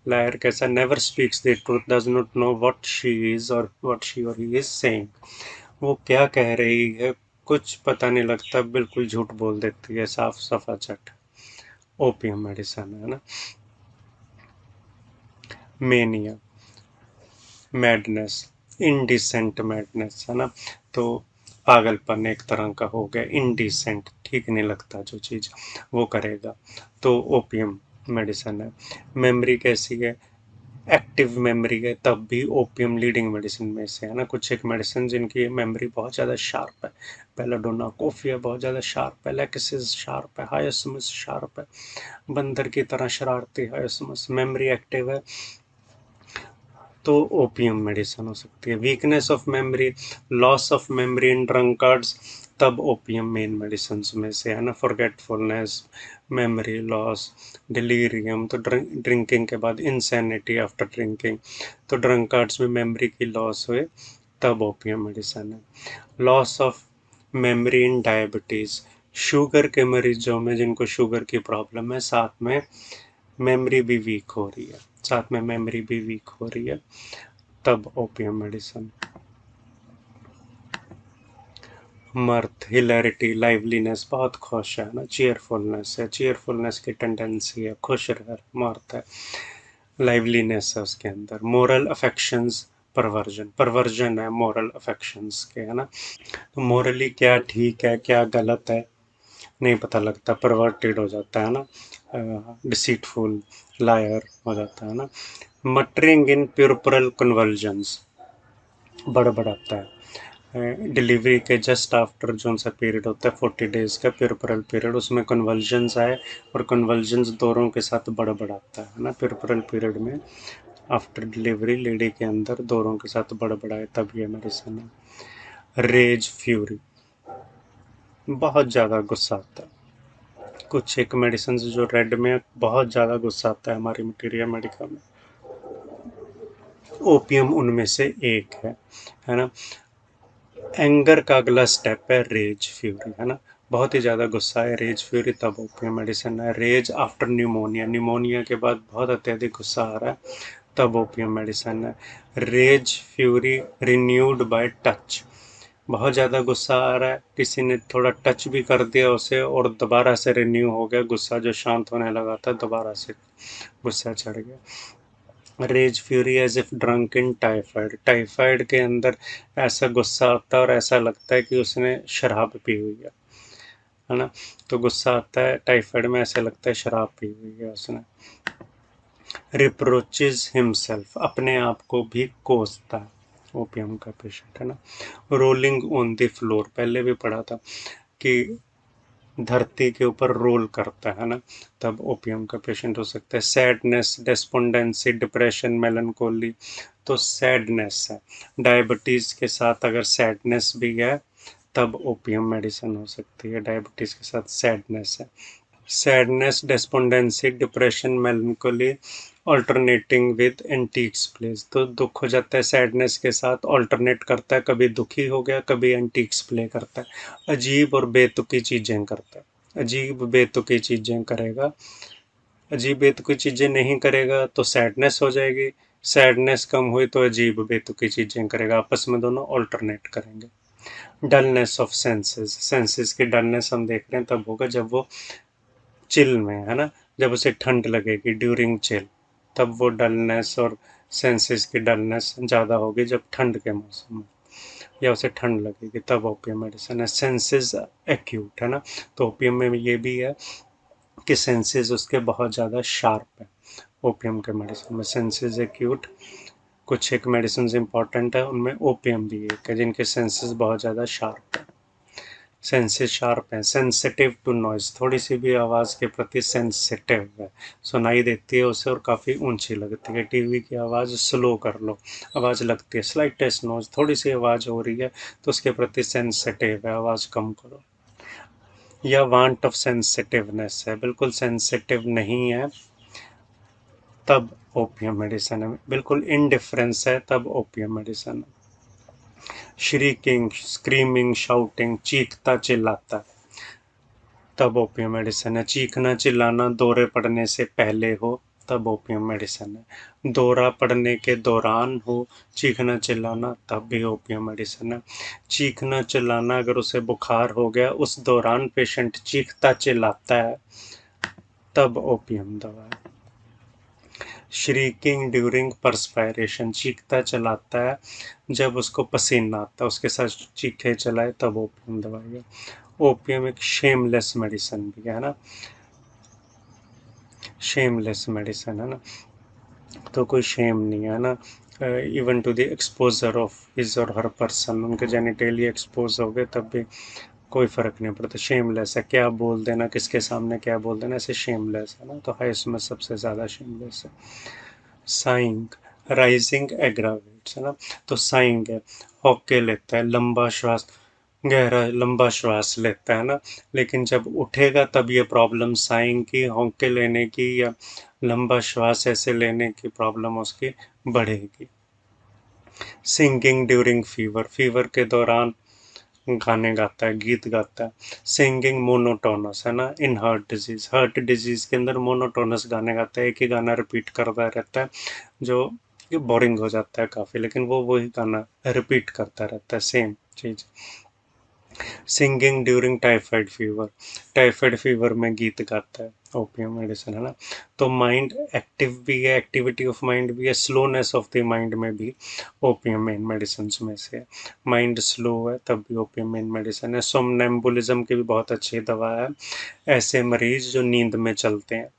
Speaker 1: लायर कैसा, never speaks the truth, does not know what she is और व्हाट शी और ही इज सेइंग, वो क्या कह रही है कुछ पता नहीं लगता, बिल्कुल झूठ बोल देती है, साफ सफाचट, ओपियम मेडिसिन है ना। मेनिया, मैडनेस, इनडिसेंट मैडनेस है ना, तो पागलपन एक तरह का हो गया, इनडिसेंट, ठीक नहीं लगता जो चीज़ वो करेगा, तो ओपियम मेडिसिन है। मेमोरी कैसी है, एक्टिव मेमोरी है, तब भी ओपियम लीडिंग मेडिसिन में से है ना। कुछ एक मेडिसिन जिनकी मेमोरी बहुत ज़्यादा शार्प है, बेलाडोना कोफिया बहुत ज़्यादा शार्प है, लैक्सिस शार्प है, हायोसमस शार्प है, बंदर की तरह शरारती हायोसमस, मेमोरी एक्टिव है, तो ओपियम मेडिसिन हो सकती है। Weakness of memory, loss of memory in drunkards, तब ओपियम मेन मेडिसिन में से है ना। फॉरगेटफुलनेस, मेमोरी लॉस, डिलीरियम, तो ड्रिंकिंग के बाद इंसैनिटी आफ्टर ड्रिंकिंग, तो ड्रंकार्ड्स में मेमोरी की लॉस हुए, तब ओपियम मेडिसिन है। Loss of memory in diabetes, sugar के मरीजों में जिनको शुगर की प्रॉब्लम है, साथ में मेमोरी भी वीक हो रही है, साथ में मेमोरी भी वीक हो रही है, तब ओपियम मेडिसिन। मर्थ, हिलैरिटी, लाइवलीनेस, बहुत खुश है ना, चीयरफुलनेस है, चीयरफुलनेस की टेंडेंसी है, खुश रह, मर्थ है, लाइवलीनेस है उसके अंदर। मोरल अफेक्शंस, परवर्जन, परवर्जन है मोरल अफेक्शंस के, है ना। तो मोरली क्या ठीक है क्या गलत है नहीं पता लगता, परवर्टेड हो जाता है ना, डिसीटफुल, लायर हो जाता है ना। मटरिंग इन प्यूरपरल कन्वर्जन्स, बड़बड़ाता है, डिलीवरी के जस्ट आफ्टर जो सा पीरियड होता है 40 डेज का प्यूरपरल पीरियड, उसमें कन्वल्जन्स आए और कन्वल्जन्स दौरों के साथ बड़बड़ाता है ना, प्यूरपरल पीरियड में आफ्टर डिलीवरी लेडी के अंदर दौरों के साथ बड़बड़ाए, तब ये मेडिसिन है। रेज, फ्यूरी, बहुत ज़्यादा गुस्सा आता है, कुछ एक मेडिसिन जो रेड में बहुत ज़्यादा गुस्सा आता है हमारी मटीरिया मेडिका में, ओपियम उनमें से एक है ना। एंगर का अगला स्टेप है रेज फ्यूरी, है ना। बहुत ही ज़्यादा गुस्सा है, रेज फ्यूरी, तब ओपियम मेडिसिन है। रेज आफ्टर न्यूमोनिया, न्यूमोनिया के बाद बहुत अत्यधिक गुस्सा आ रहा है, तब ओपियम मेडिसिन है। Rage fury renewed by touch, बहुत ज़्यादा गुस्सा आ रहा है, किसी ने थोड़ा टच भी कर दिया उसे और दोबारा से रिन्यू हो गया गुस्सा, जो शांत होने लगा था दोबारा से गुस्सा चढ़ गया। Rage fury as if drunk in typhoid, typhoid के अंदर ऐसा गुस्सा आता है और ऐसा लगता है कि उसने शराब पी हुई है ना। तो गुस्सा आता है टाइफाइड में, ऐसा लगता है शराब पी हुई है उसने। रिप्रोचेज हिमसेल्फ, अपने आप को भी कोसता है ओपियम का पेशेंट, है ना। रोलिंग ऑन द फ्लोर, पहले भी पढ़ा था कि धरती के ऊपर रोल करता है ना, तब ओपियम का पेशेंट हो सकता है। सैडनेस, डेस्पोंडेंसी, डिप्रेशन, मेलनकोली, तो सैडनेस है, डायबिटीज़ के साथ अगर सैडनेस भी है तब ओपियम मेडिसिन हो सकती है, डायबिटीज़ के साथ सैडनेस है। Sadness, despondency, depression, melancholy alternating with antics place, तो दुख हो जाता है सैडनेस के साथ, ऑल्टरनेट करता है, कभी दुखी हो गया कभी एंटीक्स प्ले करता है, अजीब और बेतुकी चीज़ें करता है, अजीब बेतुकी चीज़ें करेगा, अजीब बेतुकी चीज़ें नहीं करेगा तो सैडनेस हो जाएगी, सैडनेस कम हुई तो अजीब बेतुकी चीज़ें करेगा, आपस में दोनों ऑल्टरनेट करेंगे। डलनेस ऑफ सेंसेस, सेंसेस की डलनेस हम देख रहे हैं तब होगा जब वो चिल में, है ना, जब उसे ठंड लगेगी ड्यूरिंग चिल, तब वो डलनेस और सेंसेस की डलनेस ज़्यादा होगी जब ठंड के मौसम में, या उसे ठंड लगेगी तब ओपियम मेडिसिन है। सेंसेस एक्यूट, है ना, तो ओपियम में ये भी है कि सेंसेस उसके बहुत ज़्यादा शार्प है ओपियम के मेडिसिन में। सेंसेस एक्यूट, कुछ एक मेडिसिन इंपॉर्टेंट है उनमें ओपियम भी एक है जिनके सेंसेस बहुत ज़्यादा शार्प है। सेंसेस शार्प है, सेंसिटिव टू नॉइज, थोड़ी सी भी आवाज़ के प्रति सेंसिटिव है, सुनाई देती है उसे और काफ़ी ऊंची लगती है। टीवी की आवाज़ स्लो कर लो, आवाज़ लगती है, स्लाइटेस्ट नॉइज, थोड़ी सी आवाज़ हो रही है तो उसके प्रति सेंसिटिव है, आवाज़ कम करो। या वांट ऑफ सेंसिटिवनेस है, बिल्कुल सेंसिटिव नहीं है तब ओपियम मेडिसिन है, बिल्कुल इनडिफरेंस है तब ओपियम मेडिसिन है। श्रीकिंग, स्क्रीमिंग, शाउटिंग, चीखता चिल्लाता, तब ओपियम मेडिसिन है। चीखना चिल्लाना दौरे पड़ने से पहले हो तब ओपियम मेडिसिन है। दौरा पड़ने के दौरान हो चीखना चिल्लाना तब भी ओपियम मेडिसिन है। चीखना चिल्लाना अगर उसे बुखार हो गया उस दौरान पेशेंट चीखता चिल्लाता है तब ओपियम दवा है। श्रीकिंग ड्यूरिंग परस्पायरेशन, चीखता चलाता है जब उसको पसीना आता है, उसके साथ चीखे चलाए तब ओपियम दवाई है। ओपियम एक शेमलेस मेडिसिन भी है ना, शेमलेस मेडिसिन है ना, तो कोई शेम नहीं है ना, even to the exposure of his और हर पर्सन, उनके जेनिटेलिया एक्सपोज हो गए तब भी कोई फ़र्क नहीं पड़ता, शेमलेस है, क्या बोल देना किसके सामने क्या बोल देना, ऐसे शेमलेस है ना, तो हाइस्ट में सबसे ज़्यादा शेमलेस है। साइंग, राइजिंग एग्रावेट्स, है ना, तो साइंग है, होके लेता है, लंबा श्वास, गहरा लंबा श्वास लेता है ना, लेकिन जब उठेगा तब ये प्रॉब्लम साइंग की, होंके लेने की या लंबा श्वास ऐसे लेने की प्रॉब्लम उसकी बढ़ेगी। सिंगिंग ड्यूरिंग फीवर, फीवर के दौरान गाने गाता है, गीत गाता है। सिंगिंग मोनोटोनस, है ना, इन हार्ट डिजीज के अंदर मोनोटोनस गाने गाता है, एक ही गाना रिपीट करता रहता है जो बोरिंग हो जाता है काफ़ी, लेकिन वो वही गाना रिपीट करता रहता है, सेम चीज़। Singing during typhoid fever, typhoid fever में गीत गाता है ओपियम मेडिसिन, है ना। तो माइंड एक्टिव भी है, एक्टिविटी ऑफ माइंड भी है, स्लोनेस ऑफ द माइंड में भी ओपियम मेन मेडिसिन में से है। माइंड स्लो है तब भी ओपियम मेन मेडिसिन है। सोमनेम्बुलिज्म की भी बहुत अच्छी दवा है, ऐसे मरीज जो नींद में चलते हैं,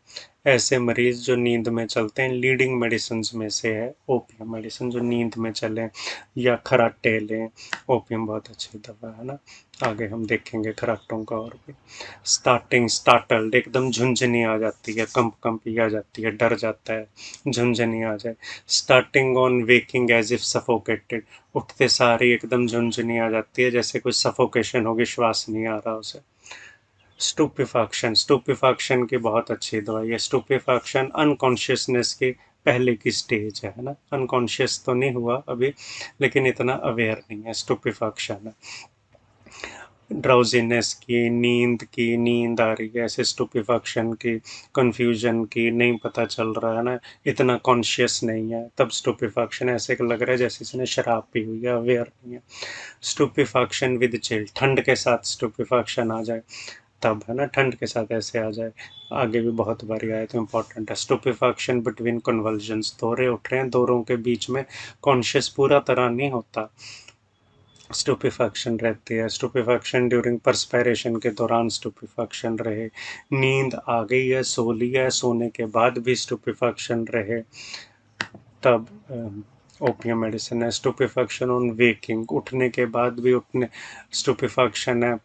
Speaker 1: ऐसे मरीज जो नींद में चलते हैं, लीडिंग मेडिसिन में से है ओपियम मेडिसिन, जो नींद में चलें या खराटे लें, ओपियम बहुत अच्छी दवा है ना। आगे हम देखेंगे खराटों का और भी। स्टार्टिंग स्टार्टल्ड, एकदम झुंझुनी आ जाती है, कंपी आ जाती है, डर जाता है, झुंझुनी आ जाए। Starting on waking as if suffocated, उठते सारी एकदम झुंझुनी आ जाती है जैसे कोई सफोकेशन होगी, श्वास नहीं आ रहा उसे। स्टूपिफाक्शन, स्टूपिफाक्शन की बहुत अच्छी दवाई है। स्टूपिफाक्शन अनकॉन्शियसनेस की पहले की स्टेज है ना। अनकॉन्शियस तो नहीं हुआ अभी, लेकिन इतना अवेयर नहीं है। स्टुपिफैक्शन है, ड्राउजीनेस की, नींद आ रही है, ऐसे स्टुपिफैक्शन की, कंफ्यूजन की, नहीं पता चल रहा है ना, इतना कॉन्शियस नहीं है, तब स्टुपिफैक्शन। ऐसे लग रहा है जैसे इसने शराब पी हुई है, अवेयर नहीं है। स्टुपिफैक्शन विद चिल, ठंड के साथ स्टुपिफैक्शन आ जाए तब है ना, ठंड के साथ ऐसे आ जाए, आगे भी बहुत बारी आए तो इम्पोर्टेंट है। स्टुपिफैक्शन बिटवीन कन्वल्जन्स, दौरे उठ रहे हैं, दौरों के बीच में कॉन्शियस पूरा तरह नहीं होता, स्टुपिफैक्शन रहती है। स्टुपिफैक्शन ड्यूरिंग परस्पायरेशन के दौरान स्टुपिफैक्शन रहे, नींद आ गई है, सो लिया है, सोने के बाद भी स्टुपिफैक्शन रहे, तब ओपियम मेडिसिन है। स्टुपिफैक्शन ऑन वेकिंग, उठने के बाद भी उठने स्टुपिफैक्शन है,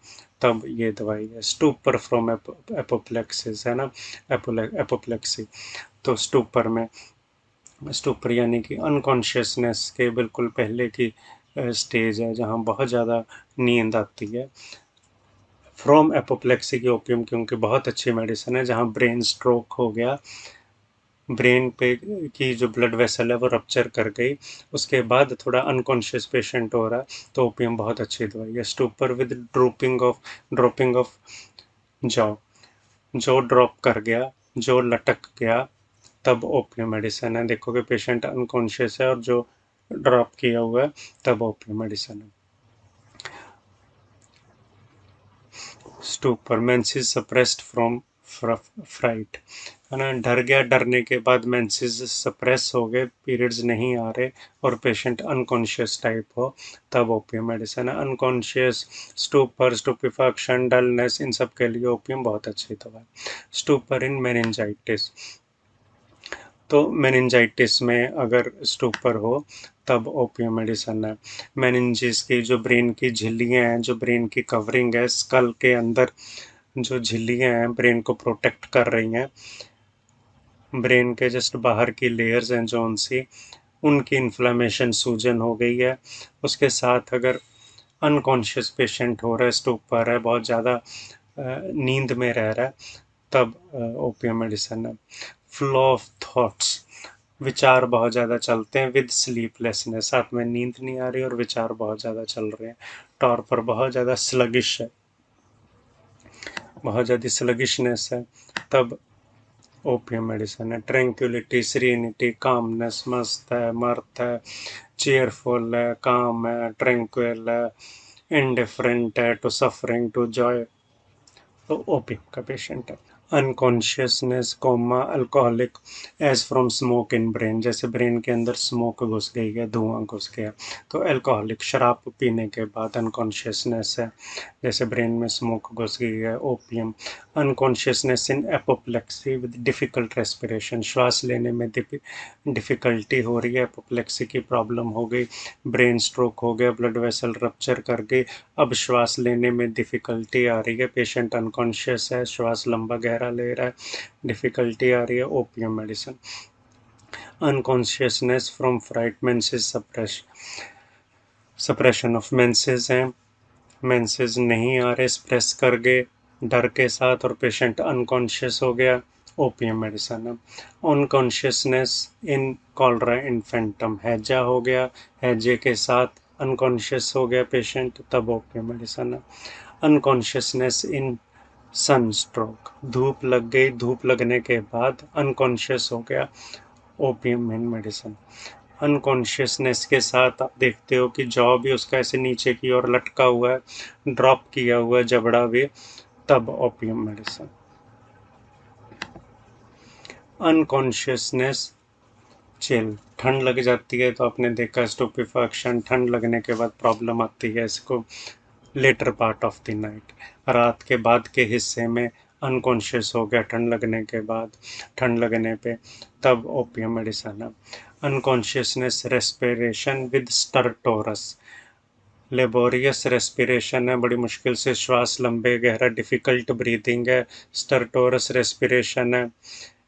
Speaker 1: तब ये दवाई है। स्टूपर फ्रॉम एपोप्लेक्सिस है ना, एपोप्लेक्सी, तो स्टूपर में, स्टूपर यानी कि अनकॉन्शियसनेस के बिल्कुल पहले की स्टेज है जहाँ बहुत ज़्यादा नींद आती है। फ्रॉम एपोप्लेक्सी की ओपियम क्योंकि बहुत अच्छी मेडिसिन है, जहाँ ब्रेन स्ट्रोक हो गया, ब्रेन पे की जो ब्लड वेसल है वो रप्चर कर गई, उसके बाद थोड़ा अनकॉन्शियस पेशेंट हो रहा है, तो ओपियम बहुत अच्छी दवाई है। Stupor with dropping of jaw, जो ड्रॉप कर गया, जो लटक गया, तब ओपियम मेडिसिन है। देखो कि पेशेंट अनकॉन्शियस है और जो ड्रॉप किया हुआ है, तब ओपियम मेडिसिन है। Stupor, menses suppressed from fright है ना, डर गया, डरने के बाद मेंसेस सप्रेस हो गए, पीरियड्स नहीं आ रहे और पेशेंट अनकॉन्शियस टाइप हो, तब ओपियम मेडिसिन है। अनकॉन्शियस, स्टूपर, स्टुपिफैक्शन, डलनेस, इन सब के लिए ओपियम बहुत अच्छी दवा है। स्टूपर इन मेनिंजाइटिस, तो मेनिंजाइटिस में अगर स्टूपर हो तब ओपियम मेडिसिन है। मेनिंजिस की जो ब्रेन की झिल्लियाँ हैं, जो ब्रेन की कवरिंग है, स्कल के अंदर जो झिल्लियाँ हैं ब्रेन को प्रोटेक्ट कर रही हैं, ब्रेन के जस्ट बाहर की लेयर्स हैं जो उनसी, उनकी इन्फ्लेमेशन, सूजन हो गई है, उसके साथ अगर अनकॉन्शियस पेशेंट हो रहा है, स्टूपर है, बहुत ज़्यादा नींद में रह रहा है, तब ओपियम मेडिसिन है। फ्लो ऑफ थॉट्स, विचार बहुत ज़्यादा चलते हैं, विद स्लीपलेसनेस, साथ में नींद नहीं आ रही और विचार बहुत ज़्यादा चल रहे हैं, टॉर्पर, बहुत ज़्यादा स्लगिश है, बहुत ज़्यादा स्लगिशनेस है, तब ओपियम मेडिसिन है। ट्रैंक्विलिटी, सीरेनिटी, कामनेस, मस्त है, मर्द है, चेयरफुल है, काम है, ट्रैंक्विल है, इंडिफरेंट है टू सफरिंग टू जॉय, तो ओपियम का पेशेंट है। Unconsciousness, coma, alcoholic, as from smoke in brain, जैसे ब्रेन के अंदर स्मोक घुस गई है, धुआं घुस गया, तो अल्कोहलिक, शराब पीने के बाद अनकॉन्शियसनेस है, जैसे ब्रेन में स्मोक घुस गई है, opium. Unconsciousness in apoplexy with difficult respiration, श्वास लेने में डिफ़िकल्टी हो रही है, एपोप्लेक्सी की प्रॉब्लम हो गई, ब्रेन स्ट्रोक हो गया, ब्लड वेसल रप्चर कर गई, अब श्वास लेने में डिफ़िकल्टी आ रही है, पेशेंट अनकॉन्शियस है, श्वास लंबा गहरा ले रहा है, डिफ़िकल्टी आ रही है, opium medicine. Unconsciousness from fright, menses suppression of menses हैं, मेंसेस नहीं आ रहे, स्प्रेस कर गए डर के साथ और पेशेंट अनकॉन्शियस हो गया, ओपियम मेडिसिन है। अनकॉन्शियसनेस इन कॉलरा इन्फेंटम, हैजा हो गया, हैजे के साथ अनकॉन्शियस हो गया पेशेंट, तब ओपियम मेडिसिन है। अनकॉन्शियसनेस इन सन स्ट्रोक, धूप लग गई, धूप लगने के बाद अनकॉन्शियस हो गया, ओपियम इन मेडिसिन। अनकॉन्शियसनेस के साथ आप देखते हो कि जॉ भी उसका ऐसे नीचे की ओर लटका हुआ है, ड्रॉप किया हुआ है जबड़ा भी, तब ओपियम मेडिसिन। अनकॉन्शियसनेस, चिल, ठंड लग जाती है तो आपने देखा स्टुपिफैक्शन, ठंड लगने के बाद प्रॉब्लम आती है, इसको latter part of the night, रात के बाद के हिस्से में अनकॉन्शियस हो गया ठंड लगने के बाद, ठंड लगने पे, तब ओपियम मेडिसिन है। Unconsciousness, respiration with stertorous, laborious respiration है, बड़ी मुश्किल से श्वास लंबे गहरा, डिफ़िकल्ट ब्रीदिंग है, स्टरटोरस रेस्पिरेशन है,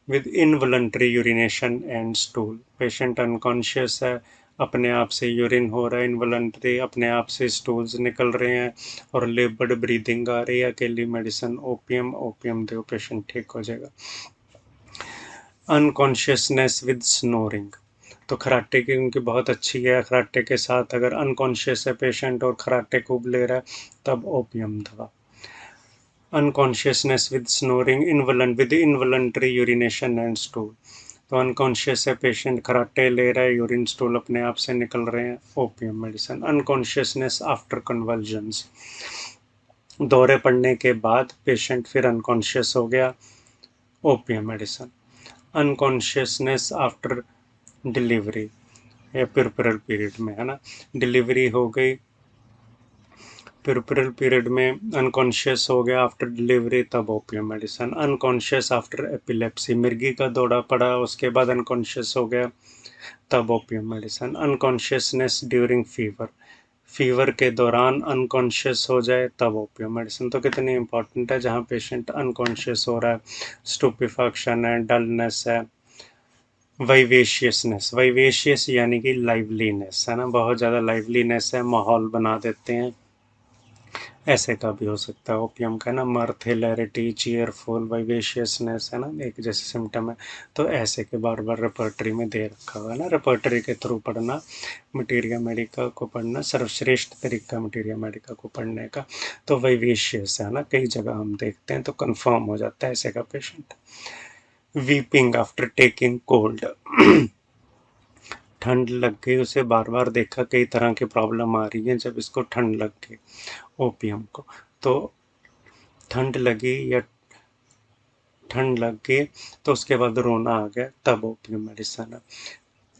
Speaker 1: with involuntary urination and stool, patient unconscious है, अपने आप से यूरिन हो रहा है, इनवॉलंटरी, अपने आप से स्टूल्स निकल रहे हैं और लेबर्ड ब्रीदिंग आ रही है, अकेली मेडिसिन ओपियम, ओपियम दो पेशेंट ठीक हो जाएगा। अनकॉन्शियसनेस विद स्नोरिंग, तो खराटे की उनकी बहुत अच्छी है। खराटे के साथ अगर अनकॉन्शियस है पेशेंट और खराटे खूब ले रहा है तब ओपियम दवा। Unconsciousness with snoring with involuntary urination and stool, तो अनकॉन्शियस है पेशेंट, खराटे ले रहा है, यूरिन स्टूल अपने आप से निकल रहे हैं, opium medicine. Unconsciousness after convulsions, दौरे पड़ने के बाद पेशेंट फिर अनकॉन्शियस हो गया, opium medicine. Unconsciousness after delivery या पिरपरल पीरियड में, है ना, डिलीवरी हो गई, पिरपरल पीरियड में अनकॉन्शियस हो गया आफ्टर डिलीवरी, तब opium medicine. Unconscious after epilepsy, मिर्गी का दौरा पड़ा उसके बाद अनकॉन्शियस हो गया, तब opium medicine. Unconsciousness during fever, fever के दौरान अनकॉन्शियस हो जाए तब ओपियम मेडिसिन। तो कितनी इंपॉर्टेंट है, जहाँ पेशेंट अनकॉन्शियस हो रहा है, स्टूपिफैक्शन है, डलनेस है, वाइवेशियसनेस, वाइवेशियस यानी कि लाइवलीनेस, है ना, बहुत ज़्यादा लाइवलीनेस है, माहौल बना देते हैं, ऐसे का भी हो सकता है ओपियम का, है ना। मर्थ, हिलैरिटी, चीयरफुल, वाइवेशियसनेस, है ना, एक जैसे सिम्टम है। तो ऐसे के बार बार रेपर्टरी में दे रखा हुआ है ना, रेपर्टरी के थ्रू पढ़ना, मटीरिया मेडिका को पढ़ना सर्वश्रेष्ठ तरीका मटीरिया मेडिका को पढ़ने का। तो वाइवेशियस है ना, कई जगह हम देखते हैं तो कंफर्म हो जाता है ऐसे का patient. Weeping after taking cold, ठंड लग गई, उसे बार बार देखा कई तरह की प्रॉब्लम आ रही है, जब इसको ठंड लग गई ओपियम को, तो ठंड लगी या ठंड लग गई तो उसके बाद रोना आ गया, तब ओपियम मेडिसिन है।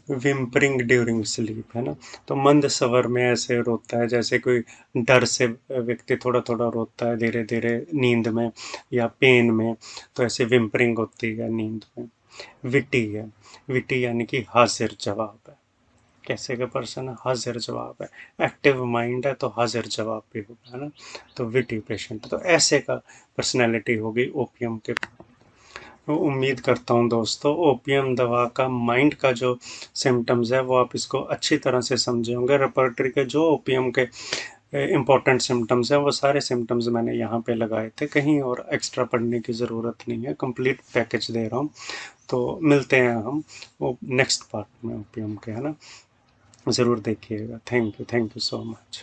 Speaker 1: विम्परिंग ड्यूरिंग स्लीप, है ना, तो मंद स्वर में ऐसे रोता है जैसे कोई डर से व्यक्ति थोड़ा थोड़ा रोता है धीरे धीरे नींद में या पेन में, तो ऐसे विम्परिंग होती है नींद में। विटी है, विटी यानी कि हाजिर जवाब है, कैसे का पर्सन है, हाजिर जवाब है, एक्टिव माइंड है तो हाजिर जवाब भी होगा, है ना, तो विटी पेशेंट, तो ऐसे का पर्सनैलिटी होगी ओपियम के। तो उम्मीद करता हूँ दोस्तों ओपियम दवा का माइंड का जो सिम्टम्स है वो आप इसको अच्छी तरह से समझे होंगे। रेपर्टरी के जो ओपियम के इम्पॉर्टेंट सिम्टम्स हैं वो सारे सिम्टम्स मैंने यहाँ पे लगाए थे, कहीं और एक्स्ट्रा पढ़ने की ज़रूरत नहीं है, कंप्लीट पैकेज दे रहा हूँ। तो मिलते हैं हम वो नेक्स्ट पार्ट में ओपियम के, है ना, ज़रूर देखिएगा। Thank you so much.